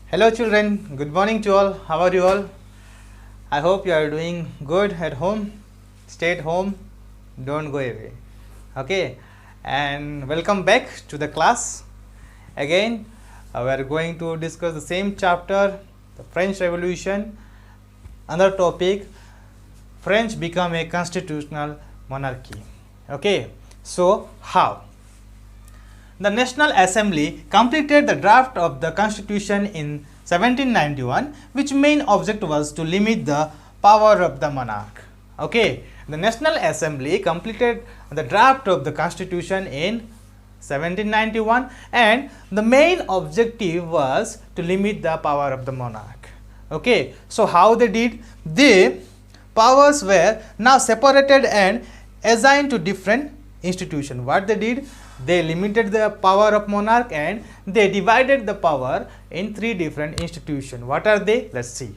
Hello children, good morning to all. How are you all? I hope you are doing good at home. Stay at home, don't go away. Okay, and welcome back to the class. Again, we are going to discuss the same chapter, the French Revolution. Another topic, French become a constitutional monarchy. Okay, so how? The National Assembly completed the draft of the Constitution in 1791, which main object was to limit the power of the monarch. Okay, the National Assembly completed the draft of the Constitution in 1791, and the main objective was to limit the power of the monarch. Okay, so how they did? The powers were now separated and assigned to different institutions. What they did? They limited the power of monarch and they divided the power in three different institutions. What are they? Let's see.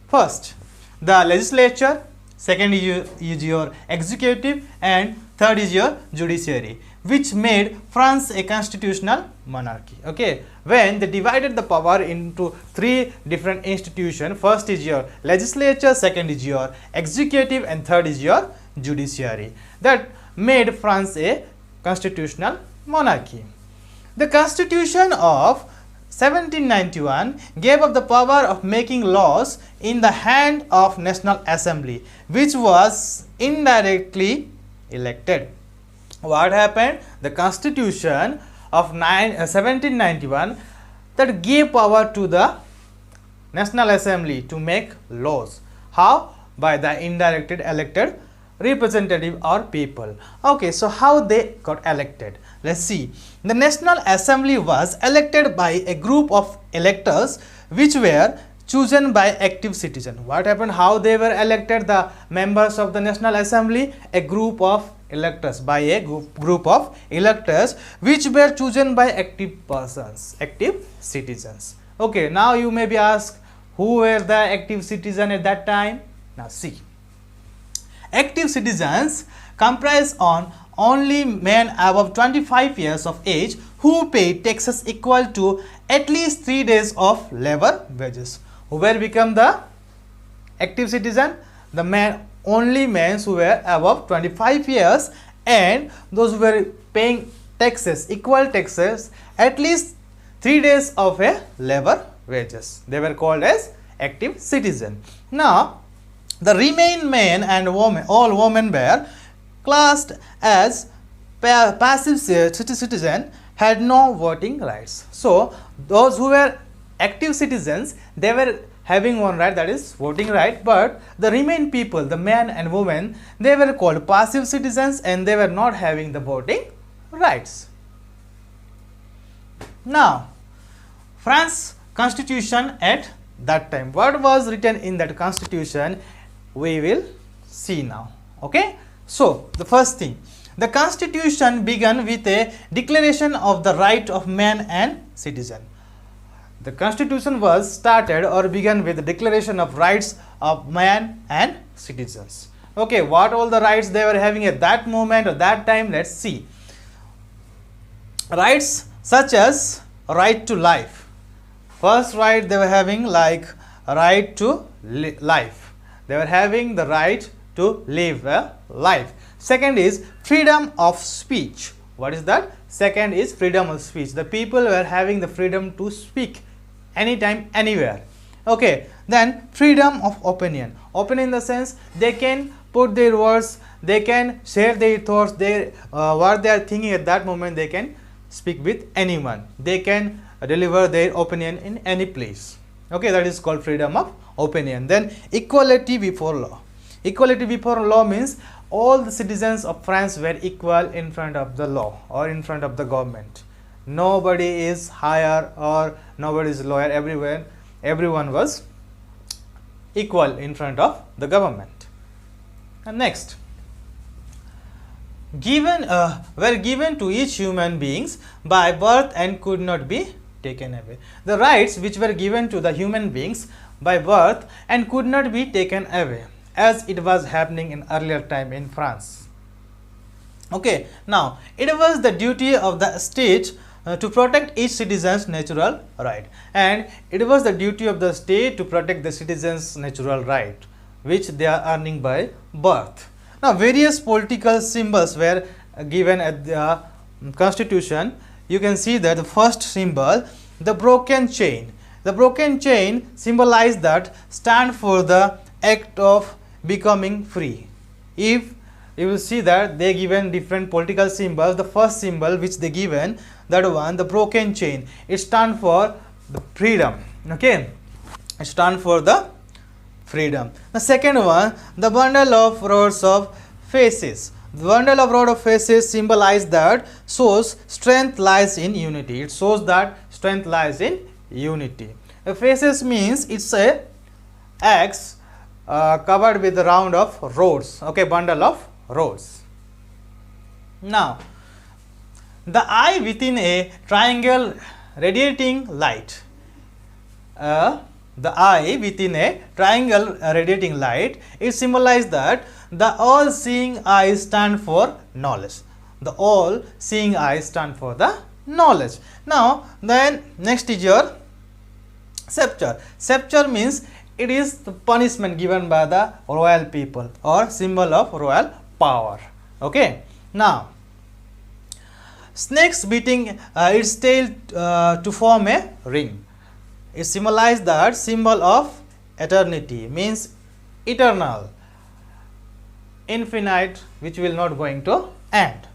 First, the legislature. Second is your executive, and third is your judiciary, which made France a constitutional monarchy. Okay, when they divided the power into three different institutions, first is your legislature, second is your executive, and third is your judiciary. That made France a constitutional monarchy. The Constitution of 1791 gave up the power of making laws in the hand of National Assembly, which was indirectly elected. What happened? The Constitution of 1791 that gave power to the National Assembly to make laws. How? By the indirectly elected representative or people. Okay, so how they got elected? Let's see. The National Assembly was elected by a group of electors which were chosen by active citizens. What happened? How they were elected? The members of the National Assembly, a group of electors, by a group of electors which were chosen by active persons, active citizens. Okay, now you may be asked, who were the active citizens at that time? Now see. Active citizens comprise on only men above 25 years of age who pay taxes equal to at least 3 days of labor wages. Who will become the active citizen? The men, only men who were above 25 years and those who were paying taxes, equal taxes, at least 3 days of a labor wages. They were called as active citizen. Now, the remaining men and women, all women were classed as passive citizen, had no voting rights. So, those who were active citizens, they were having one right, that is voting right, but the remaining people, the men and women, they were called passive citizens and they were not having the voting rights. Now, France Constitution at that time, what was written in that Constitution? We will see now. Okay, so the first thing, the Constitution began with a declaration of the right of man and citizen. The Constitution was started or began with the declaration of rights of man and citizens. Okay, what all the rights they were having at that moment or that time? Let's see. Rights such as right to life. First right they were having, like right to life. They were having the right to live a life. Second is freedom of speech. What is that? Second is freedom of speech. The people were having the freedom to speak anytime, anywhere. Okay, then freedom of opinion. Opinion in the sense they can put their words, they can share their thoughts, their what they are thinking at that moment. They can speak with anyone. They can deliver their opinion in any place. Okay, that is called freedom of opinion. Then equality before law. Equality before law means all the citizens of France were equal in front of the law or in front of the government. Nobody is higher or nobody is lower. Everyone was equal in front of the government. And next, were given to each human beings by birth and could not be taken away. The rights which were given to the human beings by birth and could not be taken away, as it was happening in earlier time in France. Okay, now it was the duty of the state to protect each citizen's natural right, and it was the duty of the state to protect the citizens' natural right which they are earning by birth. Now, various political symbols were given at the constitution. You can see that the first symbol, the broken chain. The broken chain symbolized that stand for the act of becoming free. If you will see that they given different political symbols, the first symbol which they given, that one, the broken chain, it stand for the freedom. Okay, it stand for the freedom. The second one, the bundle of rods of faces. The bundle of rod of faces symbolize that shows strength lies in unity. It shows that strength lies in unity. The faces means it's a axe covered with a round of rods. Okay, bundle of rods. Now, the eye within a triangle radiating light. The eye within a triangle radiating light, it symbolizes that the all-seeing eye stand for knowledge. The all-seeing eye stand for the knowledge. Now, then next is your scepter. Scepter means it is the punishment given by the royal people or symbol of royal power. Okay. Now, snakes beating its tail to form a ring. It symbolizes that symbol of eternity, means eternal, infinite, which will not going to end.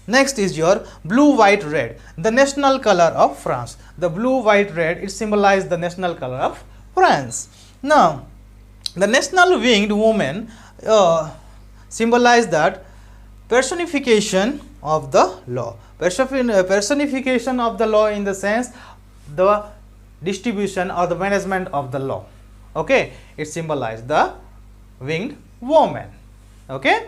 Next is your blue, white, red, the national color of France. The blue, white, red, it symbolizes the national color of France. Now, the national winged woman symbolize that personification of the law. Personification of the law in the sense the distribution or the management of the law. Okay, it symbolizes the winged woman. Okay.